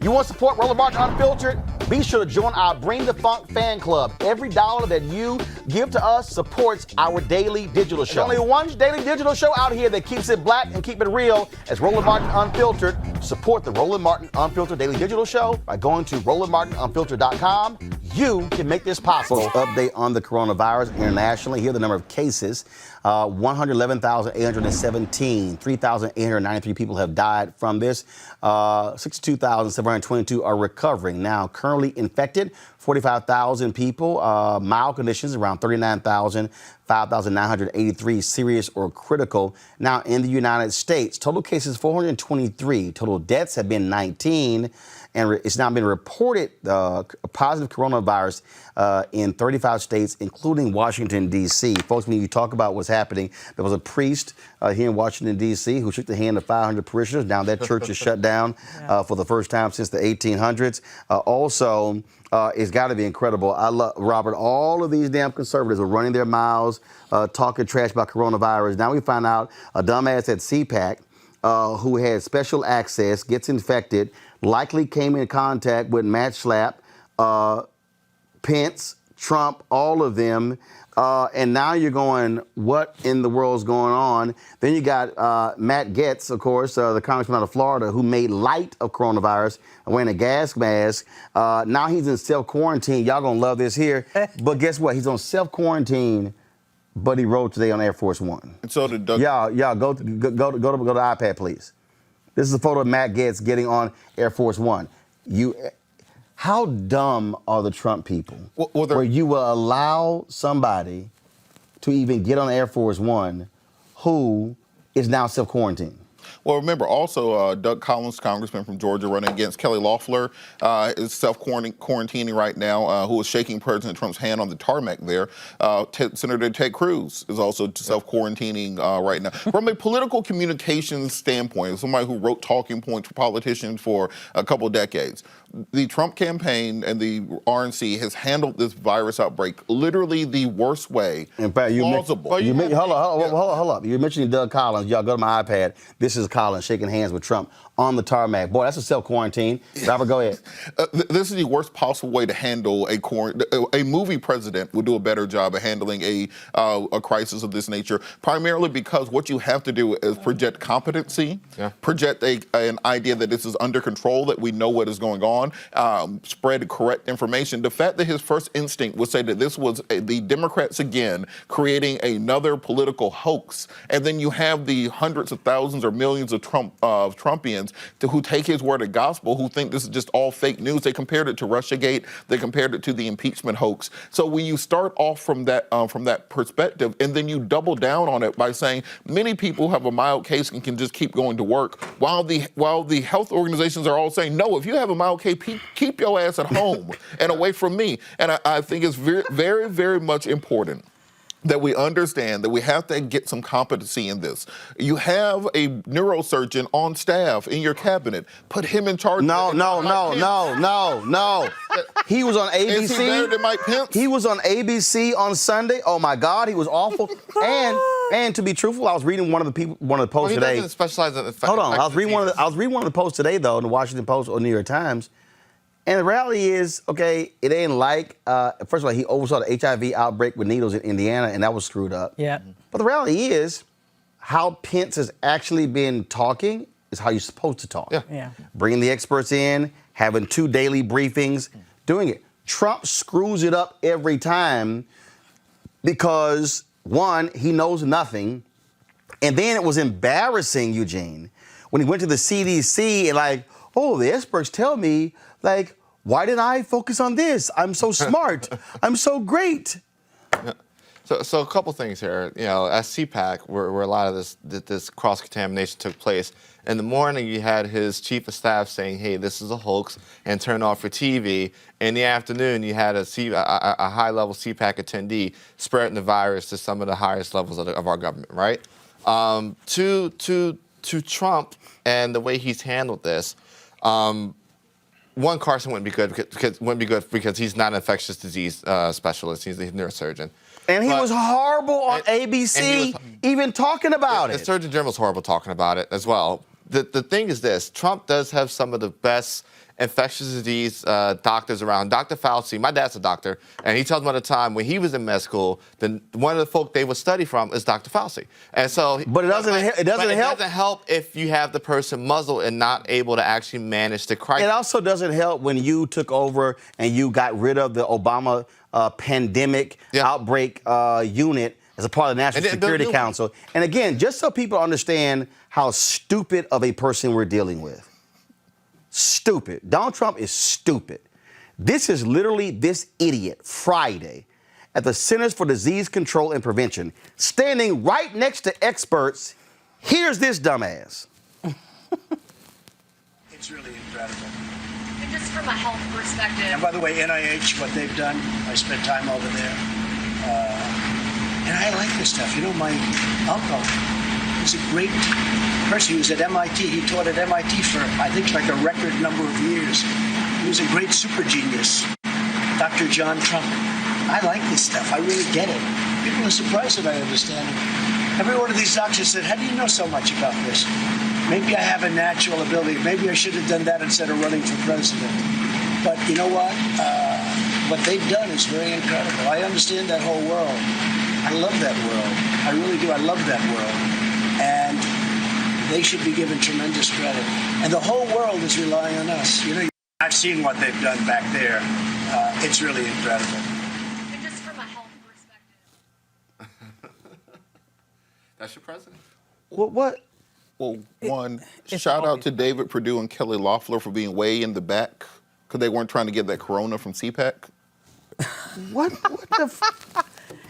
You want to support Roland Martin Unfiltered? Be sure to join our Bring the Funk fan club. Every dollar that you give to us supports our daily digital show. There's only one daily digital show out here that keeps it black and keep it real as Roland Martin Unfiltered. Support the Roland Martin Unfiltered daily digital show by going to RolandMartinUnfiltered.com. You can make this possible. Update on the coronavirus internationally. Here are the number of cases. 111,817. 3,893 people have died from this. 62,722 are recovering. Now, currently infected, 45,000 people. Mild conditions, around 39,000. 5,983 serious or critical. Now, in the United States, total cases 423. Total deaths have been 19. And it's now been reported positive coronavirus in 35 states, including Washington, D.C. Folks, when you talk about what's happening, there was a priest here in Washington, D.C. who shook the hand of 500 parishioners. Now that church is shut down for the first time since the 1800s. Also, it's got to be incredible. I love, Robert, all of these damn conservatives are running their mouths, talking trash about coronavirus. Now we find out a dumbass at CPAC who had special access, gets infected, likely came in contact with Matt Schlapp, Pence, Trump, all of them. And now you're going, what in the world's going on? Then you got Matt Gaetz, of course, the congressman out of Florida, who made light of coronavirus, wearing a gas mask. Now he's in self-quarantine. Y'all gonna love this here. But guess what? He's on self-quarantine, but he rode today on Air Force One. And so did Doug. Y'all, go to the iPad, please. This is a photo of Matt Gaetz getting on Air Force One. How dumb are the Trump people where you will allow somebody to even get on Air Force One who is now self-quarantined? Well, remember, also, Doug Collins, congressman from Georgia, running against Kelly Loeffler, is self-quarantining right now, who is shaking President Trump's hand on the tarmac there. Senator Ted Cruz is also self-quarantining right now. From a political communications standpoint, as somebody who wrote talking points for politicians for a couple of decades, the Trump campaign and the RNC has handled this virus outbreak literally the worst way plausible. Hold up. You're mentioning Doug Collins. Y'all go to my iPad. This is Collins shaking hands with Trump on the tarmac. Boy, that's a self-quarantine. Robert, go ahead. This is the worst possible way to handle a movie president would do a better job of handling a crisis of this nature, primarily because what you have to do is project competency, project an idea that this is under control, that we know what is going on, spread correct information. The fact that his first instinct would say that this was the Democrats again creating another political hoax, and then you have the hundreds of thousands or millions of Trumpians who take his word as gospel, who think this is just all fake news. They compared it to Russiagate. They compared it to the impeachment hoax. So when you start off from that perspective, and then you double down on it by saying many people have a mild case and can just keep going to work, while the health organizations are all saying, no, if you have a mild case, keep your ass at home and away from me. And I think it's very, very, very much important that we understand that we have to get some competency in this. You have a neurosurgeon on staff in your cabinet. Put him in charge. No. He was on ABC. Is he better than Mike Pence? He was on ABC on Sunday. Oh my God, he was awful. And to be truthful, I was reading one of the posts today. He doesn't specialize in Hold on, I was reading one of the posts today though in the Washington Post or New York Times. And the reality is, okay, it ain't like, first of all, he oversaw the HIV outbreak with needles in Indiana, and that was screwed up. Yeah. But the reality is, how Pence has actually been talking is how you're supposed to talk. Yeah. Bringing the experts in, having 2 daily briefings, doing it. Trump screws it up every time because, one, he knows nothing, and then it was embarrassing, Eugene, when he went to the CDC and like, oh, the experts tell me, like, why didn't I focus on this? I'm so smart. I'm so great. So a couple things here. You know, at CPAC, where a lot of this cross-contamination took place, in the morning you had his chief of staff saying, hey, this is a hoax, and turn off your TV. In the afternoon, you had a high-level CPAC attendee spreading the virus to some of the highest levels of our government, right? To Trump and the way he's handled this, one, Carson wouldn't be good because he's not an infectious disease specialist. He's a neurosurgeon. And he was horrible on ABC, even talking about it. The Surgeon General's horrible talking about it as well. The thing is this: Trump does have some of the best infectious disease doctors around. Dr. Fauci, my dad's a doctor, and he tells me all the time when he was in med school, then one of the folk they would study from is Dr. Fauci. And so, But it doesn't help. It doesn't help if you have the person muzzled and not able to actually manage the crisis. It also doesn't help when you took over and you got rid of the Obama pandemic outbreak unit as a part of the National Security Council. And again, just so people understand how stupid of a person we're dealing with. Stupid. Donald Trump is stupid. This is literally this idiot Friday at the Centers for Disease Control and Prevention, standing right next to experts. Here's this dumbass. It's really incredible. And just from a health perspective. And by the way, NIH, what they've done, I spent time over there. And I like this stuff. You know, my uncle was a great person. He was at MIT. He taught at MIT for, I think, like a record number of years. He was a great super genius. Dr. John Trump. I like this stuff. I really get it. People are surprised that I understand it. Every one of these doctors said, how do you know so much about this? Maybe I have a natural ability. Maybe I should have done that instead of running for president. But you know what? What they've done is very incredible. I understand that whole world. I love that world. I really do. I love that world. And they should be given tremendous credit. And the whole world is relying on us. You know, I've seen what they've done back there. It's really incredible. And just from a health perspective. That's your president? What? Well, shout out to David Perdue and Kelly Loeffler for being way in the back because they weren't trying to get that corona from CPAC. What the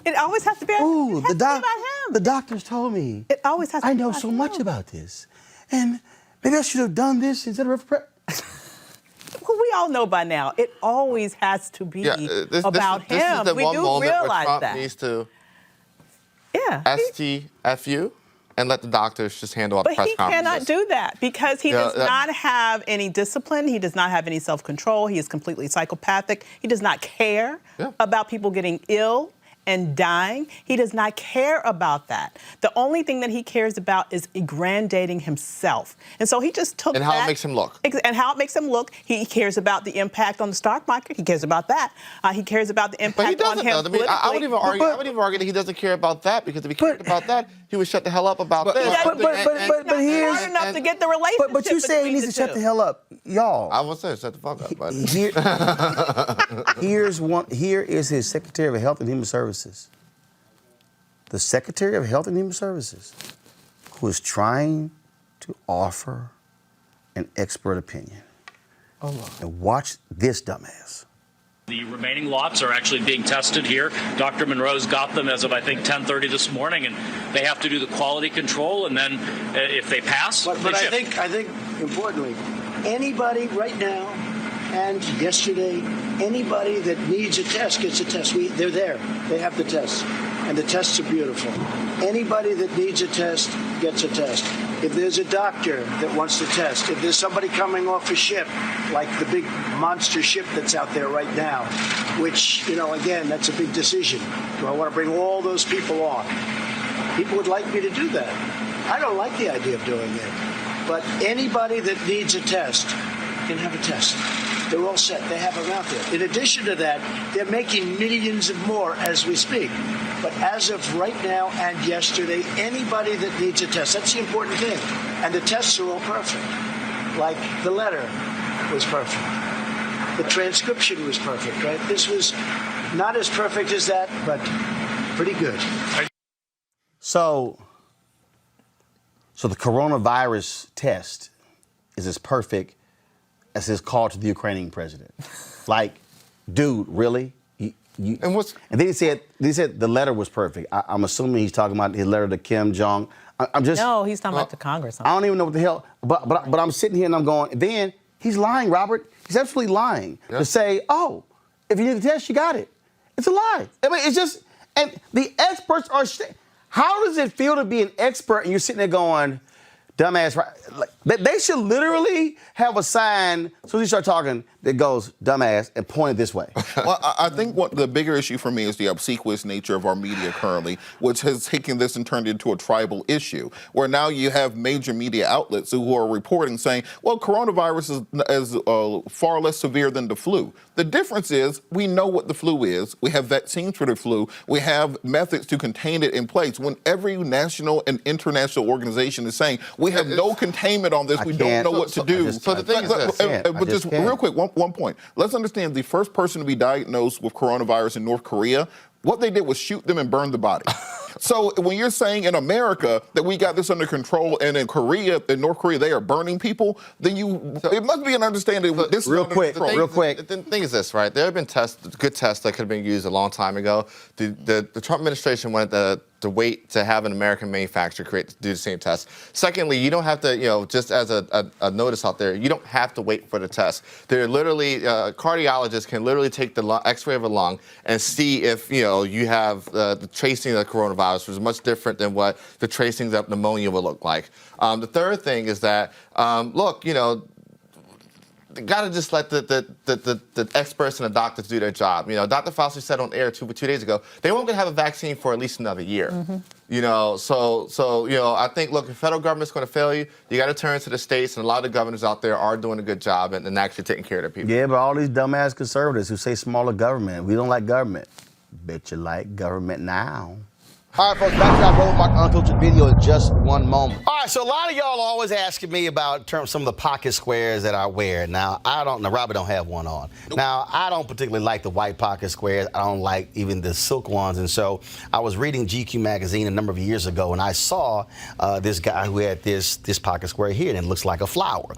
It always has to be Ooh, about him. the doctors told me. It always has to I be know about so him. much about this. And maybe I should have done this instead of Well, we all know by now. It always has to be about him. This is the We one do moment where realize Trump that. needs to Yeah. STFU and let the doctors just handle all the But press he conferences. cannot do that because he does not have any discipline. He does not have any self-control. He is completely psychopathic. He does not care about people getting ill and dying. He does not care about that. The only thing that he cares about is aggrandizing himself. And so he just took And how it makes him look. And how it makes him look. He cares about the impact on the stock market. He cares about that. He cares about the impact But he doesn't, on him though. I mean, I would even argue. but- I would even argue that he doesn't care about that because if he cared about that, he would shut the hell up about this. but here's- not enough to get the relationship. But you say he needs to shut the hell up. Y'all. I would say shut the fuck up. But Here is his Secretary of Health and Human Services. The Secretary of Health and Human Services, who is trying to offer an expert opinion. Oh, Lord. And watch this dumbass. The remaining lots are actually being tested here. Dr. Monroe's got them as of, I think, 10:30 this morning, and they have to do the quality control, and then if they pass, But they I ship. think importantly, anybody right now and yesterday, anybody that needs a test gets a test. They're there. They have the tests. And the tests are beautiful. Anybody that needs a test gets a test. If there's a doctor that wants to test, if there's somebody coming off a ship, like the big monster ship that's out there right now, which, you know, again, that's a big decision. Do I want to bring all those people on? People would like me to do that. I don't like the idea of doing it. But anybody that needs a test can have a test. They're all set. They have them out there. In addition to that, they're making millions of more as we speak. But as of right now and yesterday, anybody that needs a test, that's the important thing. And the tests are all perfect. Like the letter was perfect. The transcription was perfect, right? This was not as perfect as that, but pretty good. So the coronavirus test is as perfect as his call to the Ukrainian president. Like, dude, really? And then he said the letter was perfect. I'm assuming he's talking about his letter to Kim Jong. No, he's talking about the Congress. I don't even know what the hell. But I'm sitting here and I'm going. Then he's lying, Robert. He's absolutely lying to say, oh, if you need the test, you got it. It's a lie. I mean, it's just. And the experts are. How does it feel to be an expert and you're sitting there going, dumbass. Like, they should literally have a sign as soon as you start talking that goes dumbass and point it this way. Well, I think what the bigger issue for me is the obsequious nature of our media currently, which has taken this and turned it into a tribal issue, where now you have major media outlets who are reporting saying, well, coronavirus is far less severe than the flu. The difference is we know what the flu is. We have vaccines for the flu. We have methods to contain it in place. When every national and international organization is saying we have no containment on this, we don't know what to do. So the thing is this. But just real quick, one point. Let's understand the first person to be diagnosed with coronavirus in North Korea, what they did was shoot them and burn the body. So when you're saying in America that we got this under control, and in North Korea, they are burning people, then it must be an understanding. This real quick. The thing is this, right? There have been good tests that could have been used a long time ago. The Trump administration wanted to wait to have an American manufacturer do the same test. Secondly, you don't have to, just as a notice out there, you don't have to wait for the test. They're literally, cardiologists can literally take the x-ray of a lung and see if, you have the tracing of the coronavirus, which is much different than what the tracings of pneumonia would look like. The third thing is that, look, got to just let the experts and the doctors do their job. Dr. Fauci said on air 2 days ago, they won't have a vaccine for at least another year. So I think, look, if the federal government's going to fail you, you got to turn to the states, and a lot of the governors out there are doing a good job and actually taking care of their people. Yeah, but all these dumbass conservatives who say smaller government, we don't like government. Bet you like government now. All right, folks, back to our Roland Martin Unfiltered video in just one moment. All right, so a lot of y'all are always asking me about some of the pocket squares that I wear. Now, Robert don't have one on. Now, I don't particularly like the white pocket squares. I don't like even the silk ones. And so I was reading GQ magazine a number of years ago, and I saw this guy who had this pocket square here, and it looks like a flower.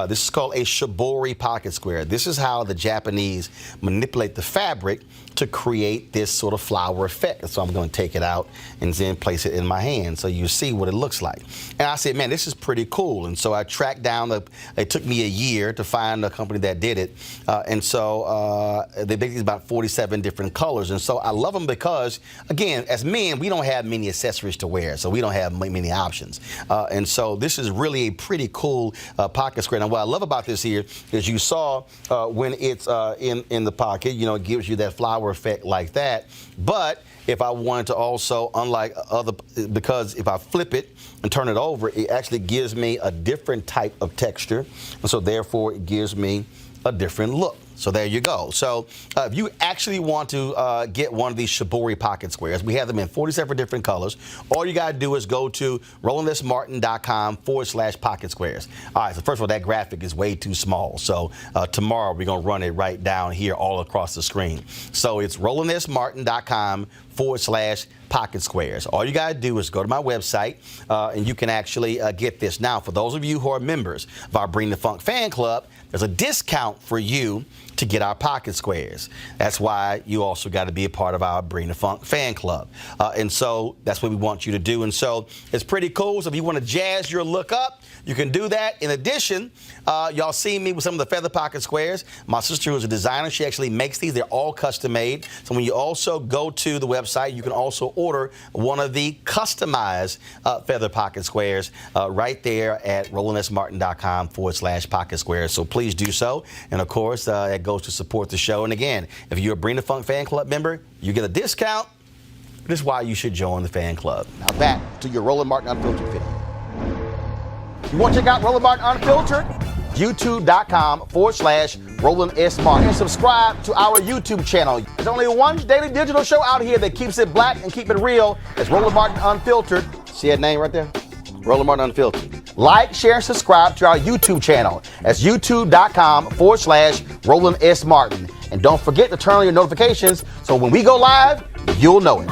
This is called a shibori pocket square. This is how the Japanese manipulate the fabric to create this sort of flower effect. So I'm going to take it out and then place it in my hand so you see what it looks like. And I said, man, this is pretty cool. And so I tracked down, it took me a year to find a company that did it. And so they make these about 47 different colors. And so I love them because, again, as men, we don't have many accessories to wear, so we don't have many options. And so this is really a pretty cool pocket square. Now, what I love about this here is you saw when it's in the pocket, it gives you that flower effect like that. But if I wanted to also, because if I flip it and turn it over, it actually gives me a different type of texture. And so therefore it gives me a different look. So there you go. So if you actually want to get one of these shibori pocket squares, we have them in 47 different colors. All you got to do is go to RolandSMartin.com/pocket squares. All right, so first of all, that graphic is way too small. So tomorrow we're going to run it right down here all across the screen. So it's RolandSMartin.com/pocket squares. All you got to do is go to my website and you can actually get this. Now, for those of you who are members of our Bring the Funk fan club, there's a discount for you to get our pocket squares. That's why you also got to be a part of our Bring the Funk fan club. And so that's what we want you to do. And so it's pretty cool. So if you want to jazz your look up, you can do that. In addition, y'all see me with some of the feather pocket squares. My sister, who's a designer, she actually makes these. They're all custom made. So when you also go to the website, you can also order one of the customized feather pocket squares right there at RolandSMartin.com/pocket squares. So please do so. And of course, it goes to support the show. And again, if you're a Bring the Funk fan club member, you get a discount. This is why you should join the fan club. Now back to your Roland Martin Unfiltered video. You want to check out Roland Martin Unfiltered? YouTube.com/Roland S. Martin. And subscribe to our YouTube channel. There's only one daily digital show out here that keeps it black and keep it real. It's Roland Martin Unfiltered. See that name right there? Roland Martin Unfiltered. Like, share, and subscribe to our YouTube channel. That's YouTube.com/Roland S. Martin. And don't forget to turn on your notifications so when we go live, you'll know it.